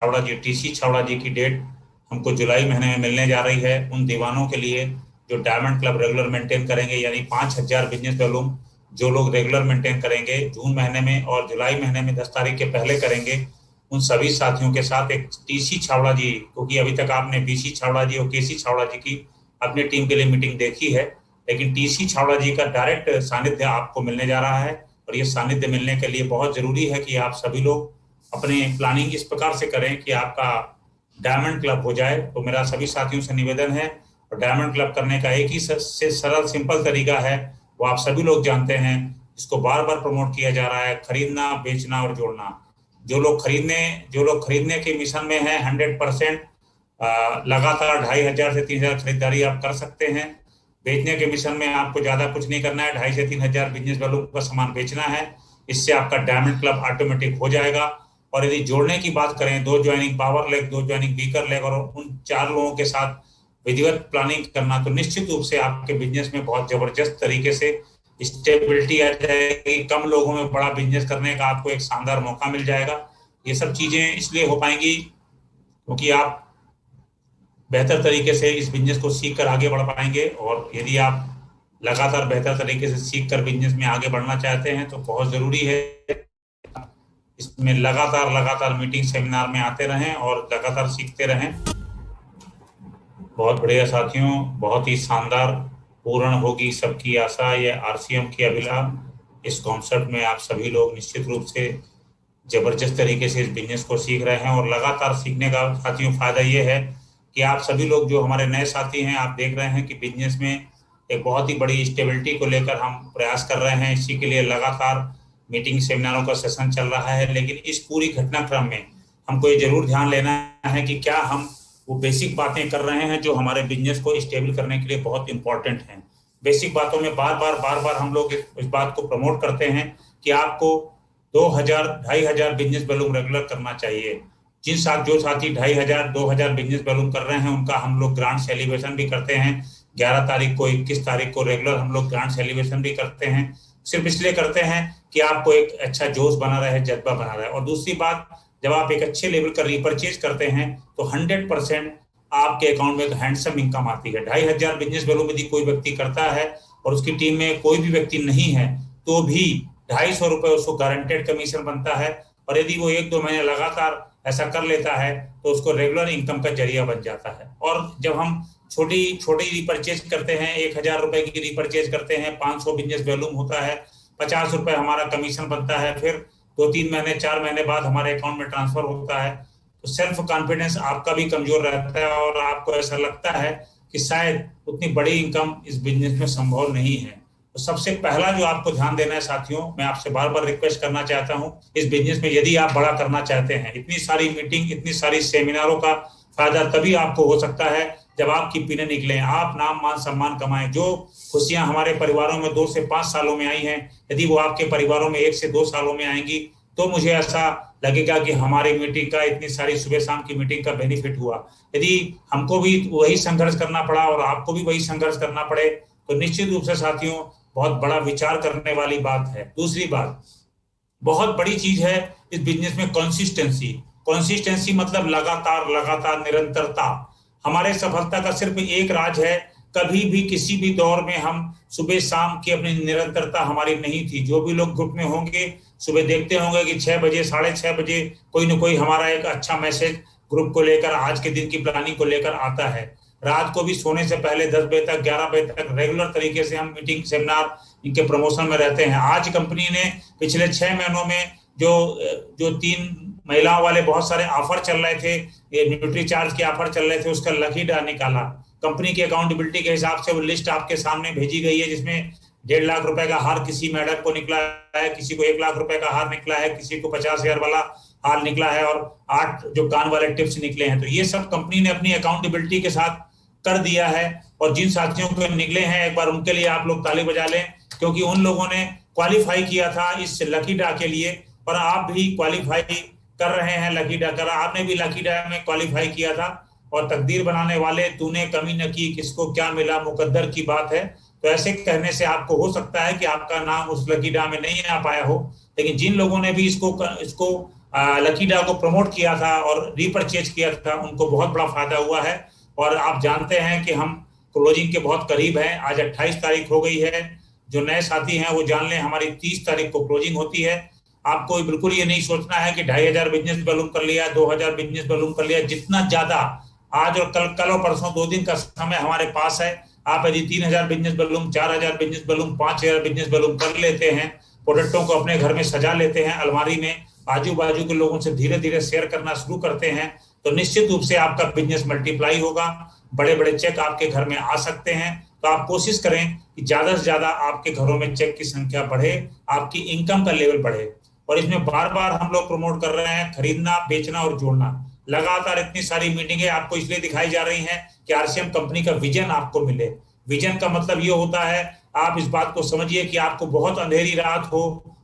छावड़ा जी, TC Chhawra जी की date हमको जुलाई महीने में मिलने जा रही है। उन दीवानों के लिए जो डायमंड क्लब रेगुलर मेंटेन करेंगे, यानी 5,000 बिजनेस वॉल्यूम जो लोग रेगुलर मेंटेन करेंगे जून महीने में और जुलाई महीने में 10 तारीख के पहले करेंगे, उन सभी साथियों के साथ एक टीसी छावड़ा जी, क्योंकि अभी तक आपने बीसी छावड़ा जी और केसी छावड़ा जी की अपनी टीम के लिए मीटिंग देखी है, लेकिन टीसी छावड़ा जी का डायरेक्ट सानिध्य आपको मिलने जा रहा है। और ये सानिध्य मिलने के लिए बहुत जरूरी है कि आप सभी लोग अपने प्लानिंग इस प्रकार से करें कि आपका डायमंड क्लब हो जाए। तो मेरा सभी साथियों से निवेदन है, और डायमंड क्लब करने का एक ही से सरल सिंपल तरीका है, वो आप सभी लोग जानते हैं, इसको बार बार प्रमोट किया जा रहा है, खरीदना, बेचना और जोड़ना। जो लोग खरीदने के मिशन में है 100% लगातार 2,500 से 3,000 खरीदारी आप कर सकते हैं। बेचने के मिशन में आपको ज्यादा कुछ नहीं करना है, 2,500 से 3,000 बिजनेस वैल्यू का सामान बेचना है, इससे आपका डायमंड क्लब ऑटोमेटिक हो जाएगा। और यदि जोड़ने की बात करें, 2 joining power leg, 2 joining weaker leg और उन 4 लोगों के साथ विधिवत प्लानिंग करना, तो निश्चित रूप से आपके बिजनेस में बहुत जबरदस्त तरीके से स्टेबिलिटी आ जाएगी। कम लोगों में बड़ा बिजनेस करने का आपको एक शानदार मौका मिल जाएगा। ये सब चीजें इसलिए हो पाएंगी क्योंकि आप बेहतर तरीके से इस बिजनेस को सीख कर आगे बढ़ पाएंगे। और यदि आप लगातार बेहतर तरीके से सीख कर बिजनेस में आगे बढ़ना चाहते हैं तो बहुत जरूरी है इसमें लगातार लगातार मीटिंग सेमिनार में आते रहें और लगातार सीखते रहें। बहुत बढ़िया साथियों, बहुत ही शानदार। पूर्ण होगी सबकी आशा, ये आरसीएम की अभिलाषा। इस कॉन्सेप्ट में आप सभी लोग निश्चित रूप से जबरदस्त तरीके से इस बिजनेस को सीख रहे हैं। और लगातार सीखने का साथियों फायदा ये है कि आप सभी लोग जो हमारे नए साथी हैं, आप देख रहे हैं कि बिजनेस में एक बहुत ही बड़ी स्टेबिलिटी को लेकर हम प्रयास कर रहे हैं। इसी के लिए लगातार मीटिंग सेमिनारों का सेशन चल रहा है। लेकिन इस पूरी घटनाक्रम में हमको ये जरूर ध्यान लेना है कि क्या हम वो बेसिक बातें कर रहे हैं जो हमारे बिजनेस को स्टेबल करने के लिए बहुत इंपॉर्टेंट हैं। बेसिक बातों में बार बार हम लोग इस बात को प्रमोट करते हैं कि आपको 2,000 2,500 बिजनेस वॉल्यूम रेगुलर करना चाहिए। जो साथी 2,500 2,000 बिजनेस वॉल्यूम कर रहे हैं उनका हम लोग ग्रांड सेलिब्रेशन भी करते हैं। 11 तारीख को, 21 तारीख को रेगुलर हम लोग ग्रांड सेलिब्रेशन भी करते हैं। सिर्फ इसलिए करते हैं कि आपको एक अच्छा जोश बना रहे, जज्बा बना रहे। और दूसरी बात, जब आप एक अच्छे लेवल का रिपर्चेज करते हैं तो 100% आपके अकाउंट में एक हैंडसम इनकम आती है। 2,500 बिजनेस वॉल्यूम यदि कोई व्यक्ति करता है और उसकी टीम में कोई भी व्यक्ति नहीं है तो भी 250 रुपए उसको गारंटेड कमीशन बनता है। और यदि वो 1-2 महीने लगातार ऐसा कर लेता है तो उसको रेगुलर इनकम का जरिया बन जाता है। और जब हम छोटी छोटी रिपर्चेज करते हैं, 1,000 रुपए की रिपर्चेज करते हैं, 500 बिजनेस वॉल्यूम होता है, 50 रुपए हमारा कमीशन बनता है, फिर 2-3 महीने 4 महीने बाद हमारे अकाउंट में ट्रांसफर होता है, तो सेल्फ कॉन्फिडेंस आपका भी कमजोर रहता है और आपको ऐसा लगता है कि शायद उतनी बड़ी इनकम इस बिजनेस में संभव नहीं है। तो सबसे पहला जो आपको ध्यान देना है साथियों, मैं आपसे बार बार रिक्वेस्ट करना चाहता हूं, इस बिजनेस में यदि आप बड़ा करना चाहते हैं, इतनी सारी मीटिंग, इतनी सारी सेमिनारों का फायदा तभी आपको हो सकता है जब आपकी पीने निकले, आप नाम मान सम्मान कमाएं। जो खुशियां हमारे परिवारों में 2 से 5 सालों में आई हैं, यदि वो आपके परिवारों में 1 से 2 सालों में आएंगी तो मुझे ऐसा लगेगा कि हमारी मीटिंग का, इतनी सारी सुबह शाम की मीटिंग का बेनिफिट हुआ। यदि हमको भी वही संघर्ष करना पड़ा और आपको भी वही संघर्ष करना पड़े तो निश्चित रूप से साथियों बहुत बड़ा विचार करने वाली बात है। दूसरी बात, बहुत बड़ी चीज है इस बिजनेस में कंसिस्टेंसी। कंसिस्टेंसी मतलब लगातार लगातार निरंतरता। हमारे सफलता का सिर्फ एक राज है, कभी भी किसी भी दौर में हम सुबह शाम की अपनी निरंतरता हमारी नहीं थी। जो भी लोग ग्रुप में होंगे सुबह देखते होंगे कि 6 बजे 6:30 बजे कोई ना कोई हमारा एक अच्छा मैसेज ग्रुप को लेकर, आज के दिन की प्लानिंग को लेकर आता है। रात को भी सोने से पहले 10 बजे तक, 11 बजे तक रेगुलर तरीके से हम मीटिंग सेमिनार इनके प्रमोशन में रहते हैं। आज कंपनी ने पिछले 6 महीनों में जो जो 3 महिलाओं वाले बहुत सारे ऑफर चल रहे थे, ये न्यूट्री चार्ज के ऑफर चल रहे थे, उसका लकी ड्रा निकाला। कंपनी की अकाउंटेबिलिटी के हिसाब से वो लिस्ट आपके सामने भेजी गई है, जिसमें 1.5 लाख रुपए का हार किसी मैडम को निकला है, किसी को 1 लाख रुपए का हार निकला है, किसी को 50,000 वाला हार निकला है और 8 जो कान वाले टिप्स निकले हैं। तो ये सब कंपनी ने अपनी अकाउंटेबिलिटी के साथ कर दिया है। और जिन साथियों को निकले हैं एक बार उनके लिए आप लोग ताली बजा लें, क्योंकि उन लोगों ने क्वालिफाई किया था इस लकी ड्रा के लिए। और आप भी क्वालिफाई कर रहे हैं लकी ड्रा कर, आपने भी लकी ड्रा में क्वालिफाई किया था। और तकदीर बनाने वाले, तूने कमी न की, किसको क्या मिला, मुकद्दर की बात है। तो ऐसे कहने से आपको हो सकता है कि आपका नाम उस लकी ड्रा में नहीं आ पाया हो, लेकिन जिन लोगों ने भी इसको लकी ड्रा को प्रमोट किया था और रीपरचेज किया था, उनको बहुत बड़ा फायदा हुआ है। और आप जानते हैं कि हम क्लोजिंग के बहुत करीब हैं। आज 28 तारीख हो गई है। जो नए साथी हैं वो जान लें, हमारी 30 तारीख को क्लोजिंग होती है। आपको बिल्कुल ये नहीं सोचना है कि 2,500 बिजनेस वॉल्यूम कर लिया, 2,000 बिजनेस वॉल्यूम कर लिया। जितना ज्यादा आज और कल और परसों 2 दिन का समय हमारे पास है। आप यदि 3,000 business volume, 4,000 business volume, 5,000 business volume कर लेते हैं, प्रोडक्टों को अपने घर में सजा लेते हैं, अलमारी में आजू बाजू के लोगों से धीरे धीरे शेयर करना शुरू करते हैं, तो निश्चित रूप से आपका बिजनेस मल्टीप्लाई होगा। बड़े बड़े चेक आपके घर में आ सकते हैं। तो आप कोशिश करें कि ज्यादा से ज्यादा आपके घरों में चेक की संख्या बढ़े, आपकी इनकम का लेवल बढ़े। और इसमें बार बार हम लोग प्रमोट कर रहे हैं खरीदना, बेचना और जोड़ना। लगातार इतनी सारी मीटिंगें आपको इसलिए दिखाई जा रही हैं कि आरसीएम कंपनी का विजन आपको मिले। विजन का मतलब ये होता है, आप इस बात को समझिए कि आपको बहुत अंधेरी रात हो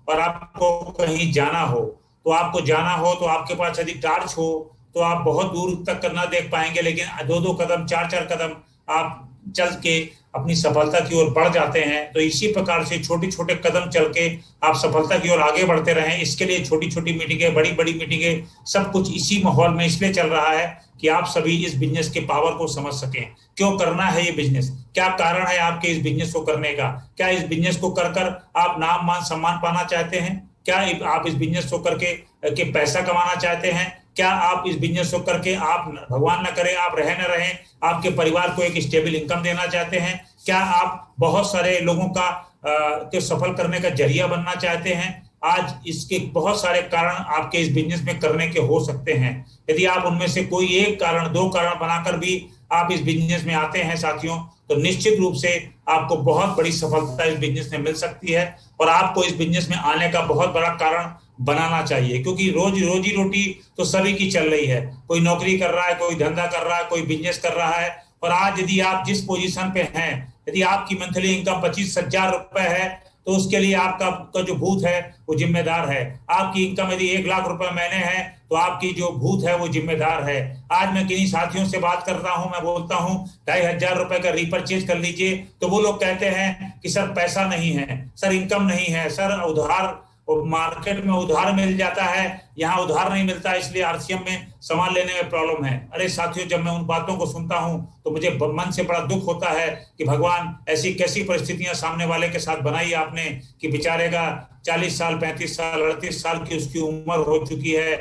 और आपको कहीं जाना हो, तो आपको जाना हो तो आपके पास यदि टार्च हो तो आप बहुत दूर तक ना देख पाएंगे, लेकिन 2-2 कदम, 4-4 कदम आप चल के अपनी सफलता की ओर बढ़ जाते हैं। तो इसी प्रकार से छोटे छोटे कदम चल के आप सफलता की ओर आगे बढ़ते रहें। इसके लिए छोटी छोटी मीटिंगें, बड़ी बड़ी मीटिंगें, सब कुछ इसी माहौल में इसलिए चल रहा है कि आप सभी इस बिजनेस के पावर को समझ सकें। क्यों करना है ये बिजनेस, क्या कारण है आपके इस बिजनेस को करने का, क्या इस बिजनेस को कर कर आप नाम मान सम्मान पाना चाहते हैं, क्या आप इस बिजनेस को करके के पैसा कमाना चाहते हैं, क्या आप इस बिजनेस को करके आप, भगवान न करे, आप रहे न रहें, आपके परिवार को एक स्टेबल इनकम देना चाहते हैं, क्या आप बहुत सारे लोगों का को सफल करने का जरिया बनना चाहते हैं। आज इसके बहुत सारे कारण आपके इस बिजनेस में करने के हो सकते हैं। यदि आप उनमें से कोई एक कारण, 2 कारण बनाकर भी आप इस बिजनेस में आते हैं साथियों, तो निश्चित रूप से आपको बहुत बड़ी सफलता इस बिजनेस में मिल सकती है। और आपको इस बिजनेस में आने का बहुत बड़ा कारण बनाना चाहिए, क्योंकि रोजी रोटी तो सभी की चल रही है। कोई नौकरी कर रहा है, कोई धंधा कर रहा है, कोई बिजनेस कर रहा है। और आज यदि आप जिस पोजीशन पे हैं, यदि आपकी मंथली इनकम 25,000 रुपए है, तो उसके लिए आपका जो भूत है वो जिम्मेदार है। आपकी इनकम यदि 1,00,000 रुपए महीने है, तो आपकी जो भूत है वो जिम्मेदार है। आज मैं किन्हीं साथियों से बात करता हूं, मैं बोलता हूं 2,500 रुपए का रीपरचेज कर लीजिए, तो वो लोग कहते हैं कि सर पैसा नहीं है, सर इनकम नहीं है, सर उधार, मार्केट में उधार मिल जाता है, यहाँ उधार नहीं मिलता, इसलिए आरसीएम में सामान लेने में प्रॉब्लम है। अरे साथियों, जब मैं उन बातों को सुनता हूं तो मुझे मन से बड़ा दुख होता है कि भगवान, ऐसी कैसी परिस्थितियां सामने वाले के साथ बनाई आपने कि बेचारे का 40 साल, 35 साल, 38 साल की उसकी उम्र हो चुकी है,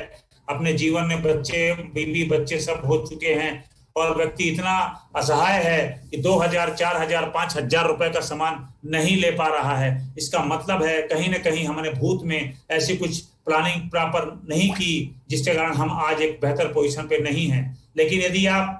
अपने जीवन में बच्चे, बीवी, बच्चे सब हो चुके हैं, और व्यक्ति इतना असहाय है कि 2,000, 4,000, 5,000 रुपए का सामान नहीं ले पा रहा है। इसका मतलब है कहीं ना कहीं हमने भूत में ऐसी कुछ प्लानिंग प्रॉपर नहीं की, जिसके कारण हम आज एक बेहतर पोजीशन पे नहीं हैं। लेकिन यदि आप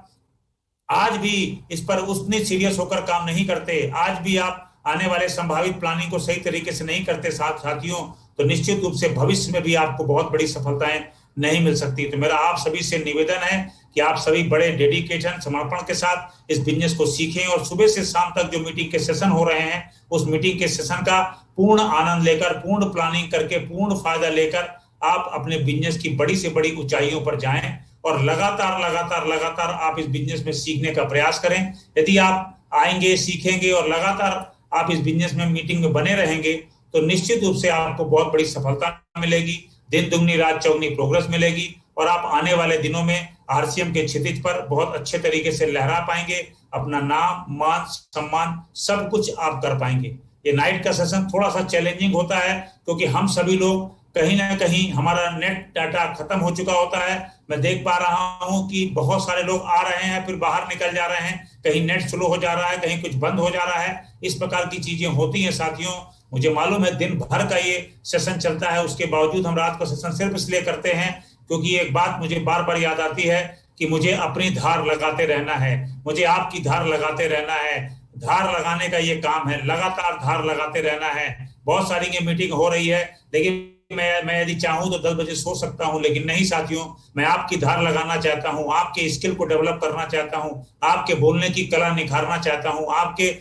आज भी इस पर उतनी सीरियस होकर काम नहीं करते, आज भी आप आने वाले संभावित प्लानिंग को सही तरीके से नहीं करते साथियों, तो निश्चित रूप से भविष्य में भी आपको बहुत बड़ी सफलताएं नहीं मिल सकती। तो मेरा आप सभी से निवेदन है कि आप सभी बड़े डेडिकेशन, समर्पण के साथ इस बिजनेस को सीखें, और सुबह से शाम तक जो मीटिंग के सेशन हो रहे हैं, उस मीटिंग के सेशन का पूर्ण आनंद लेकर, पूर्ण प्लानिंग करके, पूर्ण फायदा लेकर आप अपने बिजनेस की बड़ी से बड़ी ऊंचाइयों पर जाएं, और लगातार लगातार लगातार आप इस बिजनेस में सीखने का प्रयास करें। यदि आप आएंगे, सीखेंगे और लगातार आप इस बिजनेस में मीटिंग में बने रहेंगे, तो निश्चित रूप से आपको बहुत बड़ी सफलता मिलेगी, दिन दुगनी रात चौगनी प्रोग्रेस मिलेगी, और आप आने वाले दिनों में आरसीएम के क्षितिज पर बहुत अच्छे तरीके से लहरा पाएंगे। अपना नाम, मान, सम्मान सब कुछ आप कर पाएंगे। ये नाइट का सेशन थोड़ा सा चैलेंजिंग होता है, क्योंकि हम सभी लोग कहीं ना कहीं, हमारा नेट डाटा खत्म हो चुका होता है। मैं देख पा रहा हूं कि बहुत सारे लोग आ रहे हैं, फिर बाहर निकल जा रहे हैं, कहीं नेट स्लो हो जा रहा है, कहीं कुछ बंद हो जा रहा है। इस प्रकार की चीजें होती हैं साथियों। मुझे मालूम है दिन भर का ये सेशन चलता है, उसके बावजूद हम रात का सेशन सिर्फ इसलिए करते हैं क्योंकि एक बात मुझे बार बार याद आती है कि मुझे अपनी धार लगाते रहना है, मुझे आपकी धार लगाते रहना है। धार लगाने का ये काम है, लगातार धार लगाते रहना है। बहुत सारी ये मीटिंग हो रही है, लेकिन मैं यदि चाहूं तो 10 बजे सो सकता हूं, लेकिन नहीं साथियों, मैं आपकी धार लगाना चाहता हूं, आपके स्किल को डेवलप करना चाहता हूं, आपके बोलने की कला निखारना चाहता हूं, आपके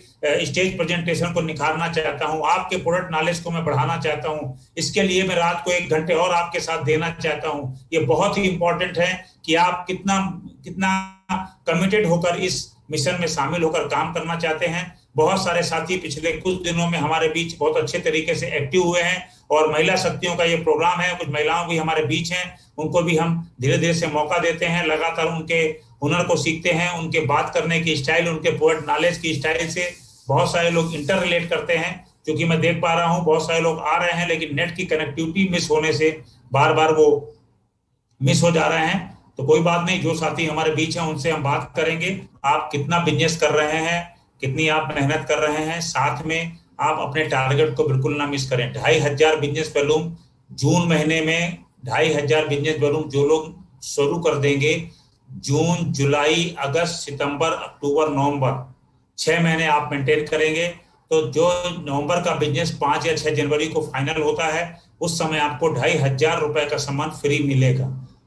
स्टेज प्रेजेंटेशन को निखारना चाहता हूं, आपके प्रोडक्ट नॉलेज को मैं बढ़ाना चाहता हूं। इसके लिए मैं रात को 1 घंटे और आपके साथ देना चाहता हूं। ये बहुत ही इंपॉर्टेंट है कि आप कितना कितना कमिटेड होकर इस मिशन में शामिल होकर काम करना चाहते हैं। बहुत सारे साथी पिछले कुछ दिनों में हमारे बीच बहुत अच्छे तरीके से एक्टिव हुए हैं, और महिला शक्तियों का ये प्रोग्राम है, कुछ महिलाओं भी हमारे बीच हैं, उनको भी हम धीरे धीरे से मौका देते हैं, लगातार उनके हुनर को सीखते हैं, उनके बात करने की स्टाइल, उनके पोएट नॉलेज की स्टाइल से बहुत सारे लोग इंटर रिलेट करते हैं। क्योंकि मैं देख पा रहा हूँ बहुत सारे लोग आ रहे हैं लेकिन नेट की कनेक्टिविटी मिस होने से बार बार वो मिस हो जा रहे हैं। तो कोई बात नहीं, जो साथी हमारे बीच हैं उनसे हम बात करेंगे। आप कितना बिजनेस कर रहे हैं, कितनी आप मेहनत कर रहे हैं, साथ में आप अपने टारगेट को बिल्कुल ना मिस करें। 2500 बिजनेस वॉल्यूम जून महीने में, 2500 बिजनेस वॉल्यूम जो लोग शुरू कर देंगे जून, जुलाई, अगस्त, सितंबर, अक्टूबर, नवंबर, 6 महीने आप मेंटेन करेंगे तो जो नवंबर का बिजनेस 5 या 6 जनवरी को फाइनल होता है उस समय आपको 2500 रुपए का सामान फ्री मिलेगा।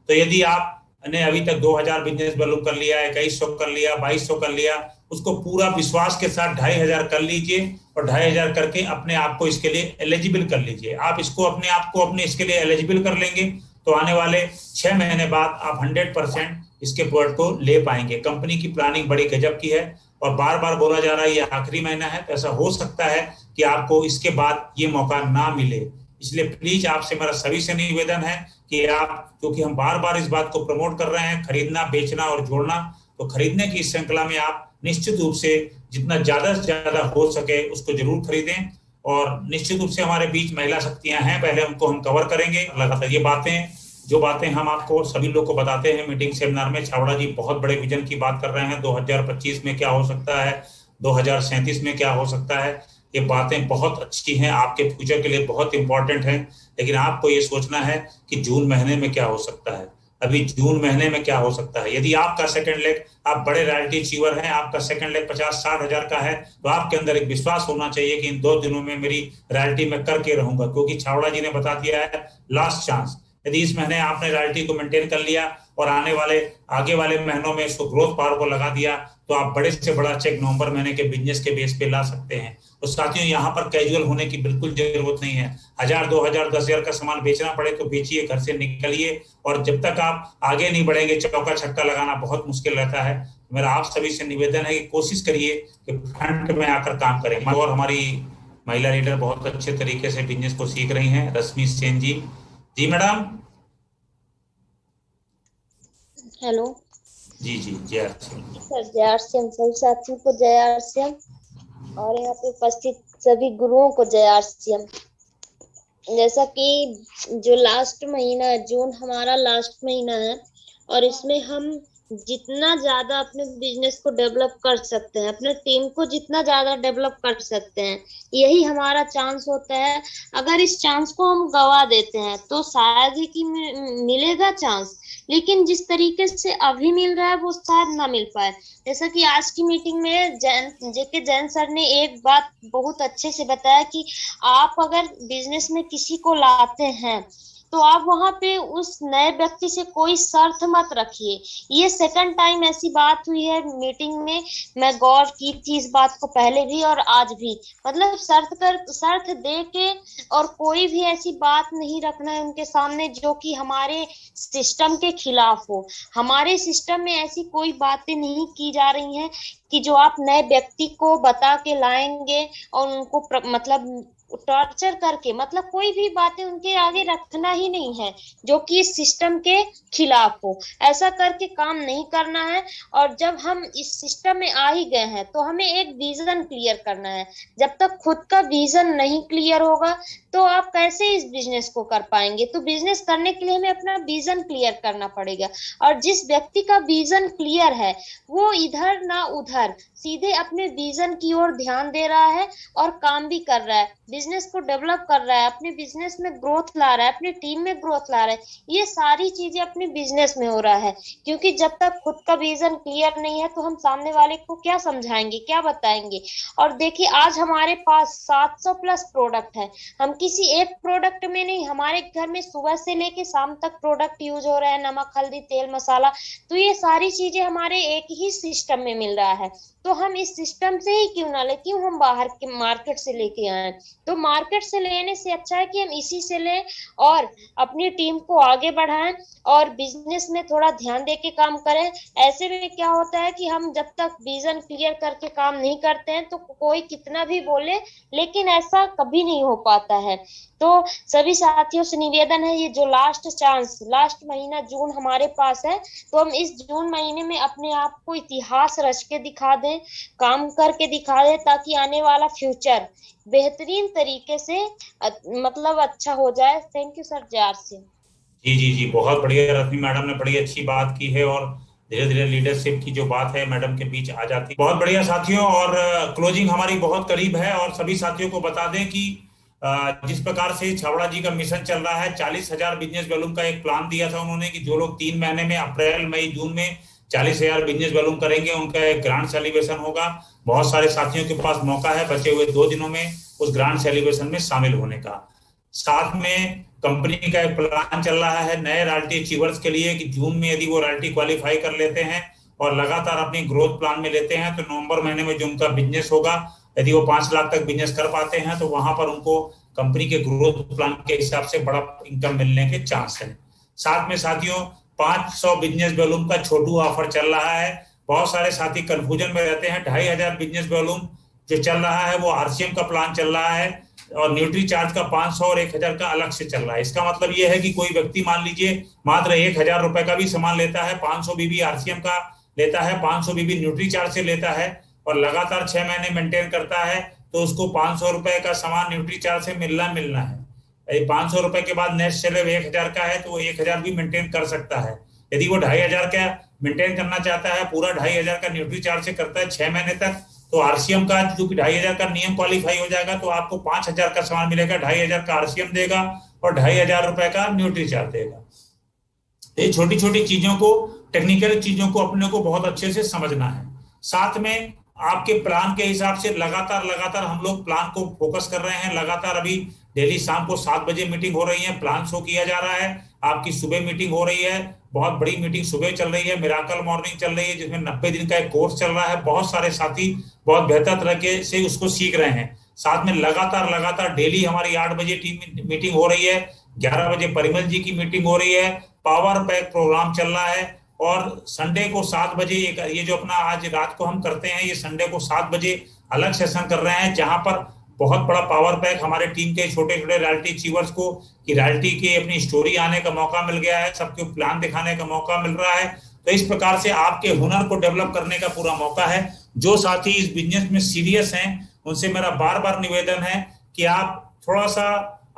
तो यदि आपने अभी तक 2000 बिजनेस वॉल्यूम कर लिया, 2100 कर लिया, 2200 कर लिया, उसको पूरा विश्वास के साथ 2500 कर लीजिए और 2500 करके अपने आप को इसके लिए एलिजिबल कर लीजिए। आप इसको अपने आप को अपने इसके लिए एलिजिबल कर लेंगे तो आने वाले 6 महीने बाद आप 100% इसके प्रोडक्ट को ले पाएंगे। कंपनी की प्लानिंग बड़ी गजब की है और बार बार बोला जा रहा है ये आखिरी महीना है, तो ऐसा हो सकता है कि आपको इसके बाद ये मौका ना मिले। इसलिए प्लीज आपसे मेरा सभी से निवेदन है कि आप, क्योंकि हम बार बार इस बात को प्रमोट कर रहे हैं, खरीदना, बेचना और जोड़ना, तो खरीदने की श्रृंखला में आप निश्चित रूप से जितना ज्यादा से ज्यादा हो सके उसको जरूर खरीदें। और निश्चित रूप से हमारे बीच महिला शक्तियां हैं, पहले उनको हम कवर करेंगे लगातार। ये बातें, जो बातें हम आपको सभी लोग को बताते हैं मीटिंग सेमिनार में, छावड़ा जी बहुत बड़े विजन की बात कर रहे हैं, 2025 में क्या हो सकता है, 2037 में क्या हो सकता है, ये बातें बहुत अच्छी हैं, आपके फ्यूचर के लिए बहुत इंपॉर्टेंट हैं। लेकिन आपको ये सोचना है कि जून महीने में क्या हो सकता है, अभी जून महीने में क्या हो सकता है। यदि आपका सेकंड लेग, आप बड़े रॉयल्टी अचीवर हैं, आपका सेकंड लेग 50-60 हजार का है, तो आपके अंदर एक विश्वास होना चाहिए कि इन 2 दिनों में मेरी रॉयल्टी में करके रहूंगा। क्योंकि छावड़ा जी ने बता दिया है लास्ट चांस, यदि इस महीने आपने रॉयल्टी को मेंटेन कर लिया और आगे वाले महीनों में इसको ग्रोथ पावर को लगा दिया तो आप बड़े से बड़ा चेक नवंबर महीने के बिजनेस के बेस पे ला सकते हैं। तो साथियों, यहाँ पर कैजुअल होने की बिल्कुल जरूरत नहीं है। 1000, 2000, 10,000 का सामान बेचना पड़े तो बेचिए, घर से निकलिए, और जब तक आप आगे नहीं बढ़ेंगे चौका छक्का लगाना बहुत मुश्किल रहता है। मेरा आप सभी से निवेदन है कि कोशिश करिए कि फ्रंट में आकर काम करें। और हमारी महिला लीडर बहुत अच्छे तरीके से बिजनेस को सीख रही हैं, रश्मि सेन जी। जी मैडम। हेलो जी जी, जय आरसीएम सर। जय आरसीएम सभी साथियों को जय आरसीएम, और यहाँ पे उपस्थित सभी गुरुओं को जय आरसीएम। जैसा कि जो लास्ट महीना है, जून हमारा लास्ट महीना है, और इसमें हम जितना ज्यादा अपने बिजनेस को डेवलप कर सकते हैं, अपने टीम को जितना ज्यादा डेवलप कर सकते हैं, यही हमारा चांस होता है। अगर इस चांस को हम गवा देते हैं तो शायद ही कि मिलेगा चांस, लेकिन जिस तरीके से अभी मिल रहा है वो शायद ना मिल पाए। जैसा कि आज की मीटिंग में जेके जैन सर ने एक बात बहुत अच्छे से बताया कि आप अगर बिजनेस में किसी को लाते हैं तो आप वहां पे उस नए व्यक्ति से कोई शर्त मत रखिए। ये सेकंड टाइम ऐसी बात हुई है मीटिंग में, मैं गौर की थी इस बात को पहले भी और आज भी। मतलब शर्त दे के और कोई भी ऐसी बात नहीं रखना है उनके सामने जो कि हमारे सिस्टम के खिलाफ हो। हमारे सिस्टम में ऐसी कोई बातें नहीं की जा रही हैं कि जो आप नए व्यक्ति को बता के लाएंगे और उनको मतलब टॉर्चर करके, मतलब कोई भी बातें उनके आगे रखना ही नहीं है जो कि इस सिस्टम के खिलाफ हो। ऐसा करके काम नहीं करना है। और जब हम इस सिस्टम में आ ही गए हैं तो हमें एक विजन क्लियर करना है। जब तक खुद का विजन नहीं क्लियर होगा तो आप कैसे इस बिजनेस को कर पाएंगे। तो बिजनेस करने के लिए हमें अपना विजन क्लियर करना पड़ेगा, और जिस व्यक्ति का विजन क्लियर है वो इधर ना उधर सीधे अपने विजन की ओर ध्यान दे रहा है और काम भी कर रहा है, बिजनेस को डेवलप कर रहा है, अपने बिजनेस में ग्रोथ ला रहा है, अपनी टीम में ग्रोथ ला रहा है। ये सारी चीजें अपने बिजनेस में हो रहा है, क्योंकि जब तक खुद का विजन क्लियर नहीं है तो हम सामने वाले को क्या समझाएंगे, क्या बताएंगे। और देखिए आज हमारे पास 700 प्लस प्रोडक्ट है। हम किसी एक प्रोडक्ट में नहीं, हमारे घर में सुबह से लेके शाम तक प्रोडक्ट यूज हो रहे हैं, नमक, हल्दी, तेल, मसाला। तो ये सारी चीजें हमारे एक ही सिस्टम में मिल रहा है। तो हम इस सिस्टम से ही क्यों ना ले, क्यों हम बाहर के मार्केट से लेके आए। तो मार्केट से लेने से अच्छा है कि हम इसी से लें और अपनी टीम को आगे बढ़ाएं और बिजनेस में थोड़ा ध्यान दे के काम करें। ऐसे में क्या होता है कि हम जब तक विजन क्लियर करके काम नहीं करते हैं तो कोई कितना भी बोले, लेकिन ऐसा कभी नहीं हो पाता है। तो सभी साथियों से निवेदन है, ये जो लास्ट चांस, लास्ट महीना जून हमारे पास है, तो हम इस जून महीने में अपने आप को इतिहास रच के दिखा दें, काम करके दिखा दें, ताकि आने वाला फ्यूचर बेहतरीन तरीके से मतलब अच्छा हो जाए। Thank you sir. जय RCM। जी जी जी, बहुत बढ़िया। रश्मि मैडम ने बड़ी अच्छी बात की है और धीरे धीरे लीडरशिप की जो बात है मैडम के बीच आ जाती है। बहुत बढ़िया साथियों, और क्लोजिंग हमारी बहुत करीब है। और सभी साथियों को बता दें कि जिस प्रकार से छाबड़ा जी का मिशन चल रहा है, 40,000 बिजनेस वॉल्यूम का एक प्लान दिया था उन्होंने कि जो लोग 3 महीने में, अप्रैल मई जून में 40,000 बिजनेस वॉल्यूम करेंगे उनका एक ग्रांड सेलिब्रेशन होगा। बहुत सारे साथियों के पास मौका है बचे हुए 2 दिनों में उस ग्रांड सेलिब्रेशन में शामिल होने का। साथ में कंपनी का एक प्लान चल रहा है नए रॉयल्टी अचीवर्स के लिए कि जून में यदि वो रॉयल्टी क्वालिफाई कर लेते हैं और लगातार अपनी ग्रोथ प्लान में लेते हैं तो नवंबर महीने में जो उनका बिजनेस होगा, यदि वो 5 लाख तक बिजनेस कर पाते हैं तो वहां पर उनको कंपनी के ग्रोथ प्लान के हिसाब से बड़ा इनकम मिलने के चांस है। साथ में साथियों 500 बिजनेस वॉल्यूम का छोटू ऑफर चल रहा है। बहुत सारे साथी कंफ्यूजन में रहते हैं। 2,500 बिजनेस वॉल्यूम जो चल रहा है वो RCM का प्लान चल रहा है और न्यूट्री चार्ज का 500 और 1,000 का अलग से चल रहा है। इसका मतलब यह है कि कोई व्यक्ति मान लीजिए मात्र 1,000 रुपए का भी सामान लेता है, 500 बीबी RCM का लेता है, 500 बीबी न्यूट्री चार्ज से लेता है और लगातार 6 महीने मेंटेन करता है तो उसको 500 रुपए का सामान न्यूट्री चार्ज से मिलना है। यदि 500 रुपए के बाद नेक्स्ट सेलर 1,000 का है तो वो 1,000 भी मेंटेन कर सकता है। यदि वो 2,500 का मेंटेन करना चाहता है, पूरा 2,500 का न्यूट्री चार्ज से करता है 6 महीने तक, तो RCM का जो कि 2,500 का नियम क्वालिफाई हो जाएगा तो आपको 5,000 का सामान मिलेगा, 2,500 का RCM देगा और 2,500 रुपए का न्यूट्री चार्ज देगा। ये छोटी छोटी चीजों को, टेक्निकल चीजों को अपने को बहुत अच्छे से समझना है। साथ में आपके प्लान के हिसाब से लगातार लगातार हम लोग प्लान को फोकस कर रहे हैं। लगातार अभी डेली शाम को 7 बजे मीटिंग हो रही है, प्लान शो किया जा रहा है। आपकी सुबह मीटिंग हो रही है, बहुत बड़ी मीटिंग सुबह चल रही है, मिराकल मॉर्निंग चल रही है जिसमें 90 दिन का एक कोर्स चल रहा है। बहुत सारे साथी बहुत बेहतर तरीके से उसको सीख रहे हैं। साथ में लगातार लगातार डेली हमारी 8 बजे टीम मीटिंग हो रही है, 11 बजे परिमल जी की मीटिंग हो रही है, पावर पैक प्रोग्राम चल रहा है। और संडे को 7 बजे एक ये जो अपना आज रात को हम करते हैं, ये संडे को 7 बजे अलग सेशन कर रहे हैं जहां पर बहुत बड़ा पावर पैक हमारे टीम के छोटे छोटे रॉयल्टी अचीवर्स को कि रॉयल्टी की अपनी स्टोरी आने का मौका मिल गया है, सबके प्लान दिखाने का मौका मिल रहा है। तो इस प्रकार से आपके हुनर को डेवलप करने का पूरा मौका है। जो साथी इस बिजनेस में सीरियस हैं उनसे मेरा बार बार निवेदन है कि आप थोड़ा सा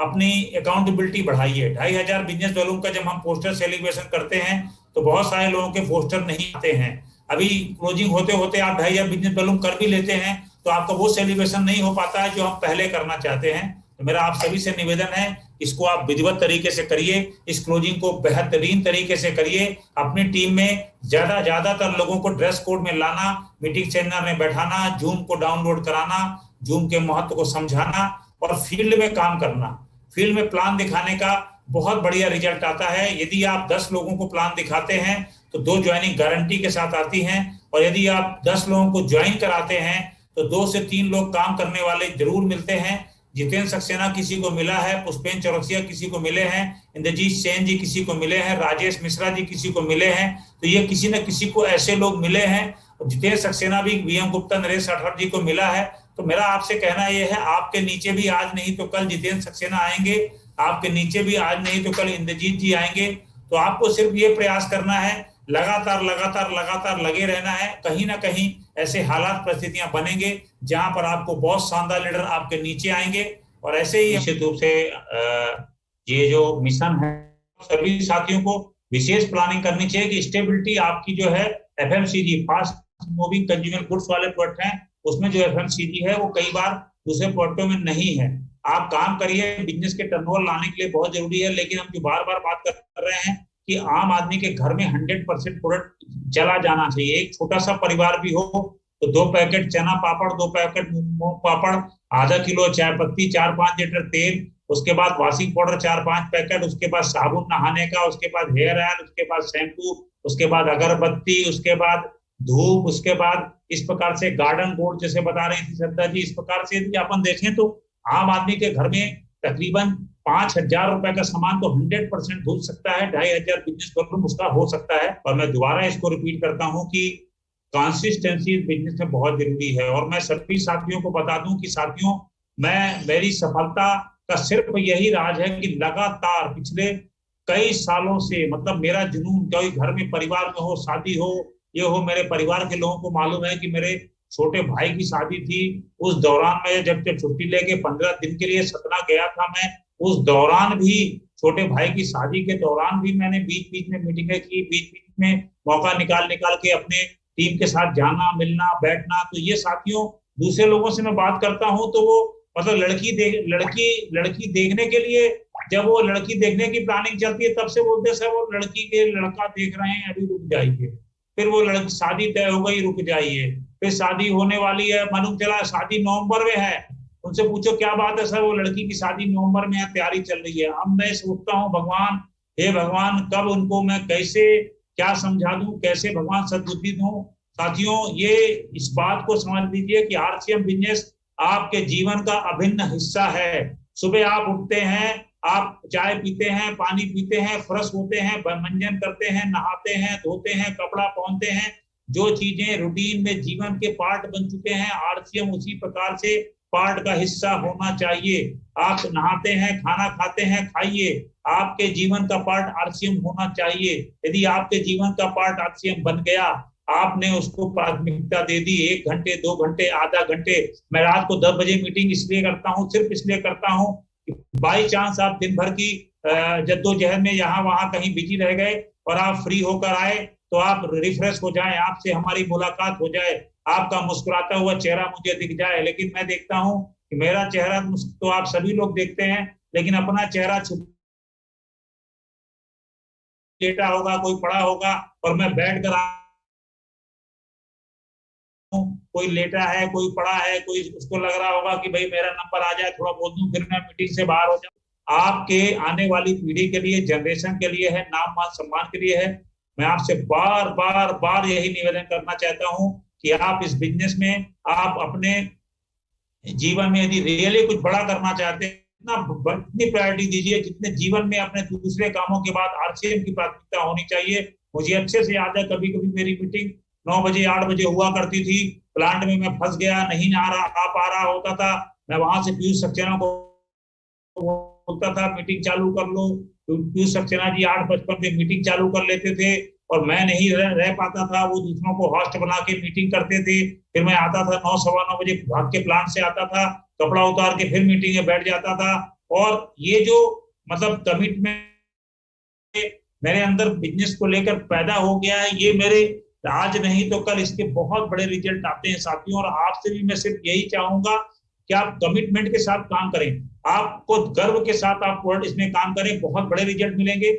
अपनी अकाउंटेबिलिटी बढ़ाइए। 2,500 बिजनेस वॉल्यूम का जब हम पोस्टर सेलिब्रेशन करते हैं तो बहुत सारे लोगों के पोस्टर नहीं आते हैं। अभी क्लोजिंग होते होते आप 2,500 बिजनेस वॉल्यूम कर भी लेते हैं तो आपका वो सेलिब्रेशन नहीं हो पाता है जो हम पहले करना चाहते हैं। तो मेरा आप सभी से निवेदन है, इसको आप विधिवत तरीके से करिए, इस क्लोजिंग को बेहतरीन तरीके से करिए। अपनी टीम में ज्यादातर लोगों को ड्रेस कोड में लाना, मीटिंग चैनल में बैठाना, जूम को डाउनलोड कराना, जूम के महत्व को समझाना और फील्ड में काम करना। फील्ड में प्लान दिखाने का बहुत बढ़िया रिजल्ट आता है। यदि आप 10 लोगों को प्लान दिखाते हैं तो 2 ज्वाइनिंग गारंटी के साथ आती हैं और यदि आप 10 लोगों को ज्वाइन कराते हैं तो 2 से 3 लोग काम करने वाले जरूर मिलते हैं। जितेंद्र सक्सेना किसी को मिला है, पुष्पेन चौरसिया किसी को मिले हैं, इंद्रजीत सेन जी किसी को मिले हैं, राजेश मिश्रा जी किसी को मिले हैं। तो ये किसी न किसी को ऐसे लोग मिले हैं। जितेंद्र सक्सेना भी VM गुप्ता, नरेश राठौर जी को मिला है। तो मेरा आपसे कहना यह है, आपके नीचे भी आज नहीं तो कल जितेंद्र सक्सेना आएंगे, आपके नीचे भी आज नहीं तो कल इंद्रजीत जी आएंगे। तो आपको सिर्फ ये प्रयास करना है, लगातार लगातार लगातार लगे रहना है। कहीं ना कहीं ऐसे हालात परिस्थितियां बनेंगे जहां पर आपको बहुत शानदार लीडर आपके नीचे आएंगे। और ऐसे ही निश्चित रूप से ये जो मिशन है सभी साथियों को विशेष प्लानिंग करनी चाहिए कि स्टेबिलिटी आपकी जो है FMCG fast moving consumer goods वाले प्रोडक्ट हैं, उसमें जो FMCG है वो कई बार दूसरे प्रोडक्टों में नहीं है। आप काम करिए, बिजनेस के टर्नओवर लाने के लिए बहुत जरूरी है। लेकिन हम जो बार बार बात कर रहे हैं कि आम आदमी के घर में 100% प्रोडक्ट चला जाना चाहिए। एक छोटा सा परिवार भी हो तो 2 पैकेट चना पापड़, 2 पैकेट मूंग पापड़, आधा किलो चाय पत्ती, 4-5 लीटर तेल, उसके बाद वॉशिंग पाउडर 4-5 पैकेट, उसके बाद साबुन नहाने का, उसके बाद हेयर ऑयल, उसके बाद शैम्पू, उसके बाद अगरबत्ती, उसके बाद धूप, उसके बाद इस प्रकार से गार्डन बोर्ड जैसे बता रही थी श्रद्धा जी, इस प्रकार से यदि अपन देखें तो आम आदमी के घर में तकरीबन 5,000 रुपए का सामान तो 100% हो सकता है, 2,500 बिजनेस वॉल्यूम उसका हो सकता है। और मैं दोबारा इसको रिपीट करता हूं कि कंसिस्टेंसी बिजनेस में बहुत जरूरी है। और मैं सभी साथियों को बता दूं कि साथियों, मेरी सफलता का सिर्फ यही राज है कि लगातार पिछले कई सालों से, मतलब मेरा जुनून, कोई घर में परिवार में हो, शादी हो, ये हो, मेरे परिवार के लोगों को मालूम है कि मेरे छोटे भाई की शादी थी, उस दौरान में जब छुट्टी लेके 15 दिन के लिए सतना गया था, मैं उस दौरान भी, छोटे भाई की शादी के दौरान भी मैंने बीच बीच में मीटिंगें की, बीच बीच में मौका निकाल निकाल के अपने टीम के साथ जाना, मिलना, बैठना। तो ये साथियों, दूसरे लोगों से मैं बात करता हूं तो वो मतलब लड़की देखने के लिए, जब वो लड़की देखने की प्लानिंग चलती है तब से बोलते सर वो लड़का देख रहे हैं, अभी रुक जाइए। फिर वो लड़की, शादी तय हो गई, रुक जाइए। फिर शादी होने वाली है, मालूम चला शादी नवंबर में है, उनसे पूछो क्या बात है सर, वो लड़की की शादी नवंबर में है, तैयारी चल रही है। अब मैं सोचता हूँ भगवान, हे भगवान, कब उनको मैं कैसे क्या समझा दूं, कैसे भगवान सद्बुद्धि दूं। साथियों, ये इस बात को समझ लीजिए कि आरसीएम बिजनेस आपके जीवन का अभिन्न हिस्सा है। सुबह आप उठते हैं, आप चाय पीते हैं, पानी पीते हैं, फ्रेश होते हैं, मंजन करते हैं, नहाते हैं, धोते हैं, कपड़ा पहनते हैं, जो चीजें रूटीन में जीवन के पार्ट बन चुके हैं, आरसीएम उसी प्रकार से पार्ट का हिस्सा होना चाहिए। आप नहाते हैं, खाना खाते हैं, खाइए, आपके जीवन का पार्ट आरसीएम होना चाहिए। यदि आपके जीवन का पार्ट आरसीएम बन गया, आपने उसको प्राथमिकता दे दी, 1 घंटे, 2 घंटे, आधा घंटे, मैं रात को 10 बजे मीटिंग इसलिए करता हूँ, सिर्फ इसलिए करता हूँ कि बाई चांस आप दिन भर की जद्दोजहद में यहाँ वहां कहीं बिजी रह गए और आप फ्री होकर आए, तो आप रिफ्रेश हो जाए, आपसे हमारी मुलाकात हो जाए, आपका मुस्कुराता हुआ चेहरा मुझे दिख जाए। लेकिन मैं देखता हूं कि मेरा चेहरा तो आप सभी लोग देखते हैं, लेकिन अपना चेहरा लेटा होगा, कोई पड़ा होगा, और मैं बैठ कर कोई लेटा है, कोई पड़ा है, कोई उसको लग रहा होगा कि भाई मेरा नंबर आ जाए, थोड़ा बोल दूं, फिर मैं मीटिंग से बाहर हो जाऊं। आपके आने वाली पीढ़ी के लिए, जनरेशन के लिए है, नाम मान सम्मान के लिए है। मैं आपसे बार बार बार यही निवेदन करना चाहता हूं कि आप इस बिजनेस में, आप अपने जीवन में यदि रियली कुछ बड़ा करना चाहते हैं, इतनी प्रायोरिटी दीजिए जितने जीवन में अपने दूसरे कामों के बाद आरसीएम की प्राथमिकता होनी चाहिए। मुझे अच्छे से याद है, कभी कभी मेरी मीटिंग 9 बजे 8 बजे हुआ करती थी, प्लांट में मैं फंस गया, नहीं आ पा रहा होता था, मैं वहां से पीयूष सक्सेना को बोलता था मीटिंग चालू कर लो, पीयूष सक्सेना जी 8:55 पे मीटिंग चालू कर लेते थे, और मैं नहीं रह पाता था, वो दूसरों को होस्ट बना के मीटिंग करते थे। फिर मैं आता था 9, सवा 9 बजे भाग के प्लांट से आता था, कपड़ा उतार के फिर मीटिंग में बैठ जाता था। और ये जो मतलब कमिटमेंट मेरे अंदर बिजनेस को लेकर पैदा हो गया है, ये मेरे आज नहीं तो कल इसके बहुत बड़े रिजल्ट आते हैं साथियों। और आपसे भी मैं सिर्फ यही चाहूंगा कि आप कमिटमेंट के साथ काम करें, आपको गर्व के साथ आप इसमें काम करें, बहुत बड़े रिजल्ट मिलेंगे।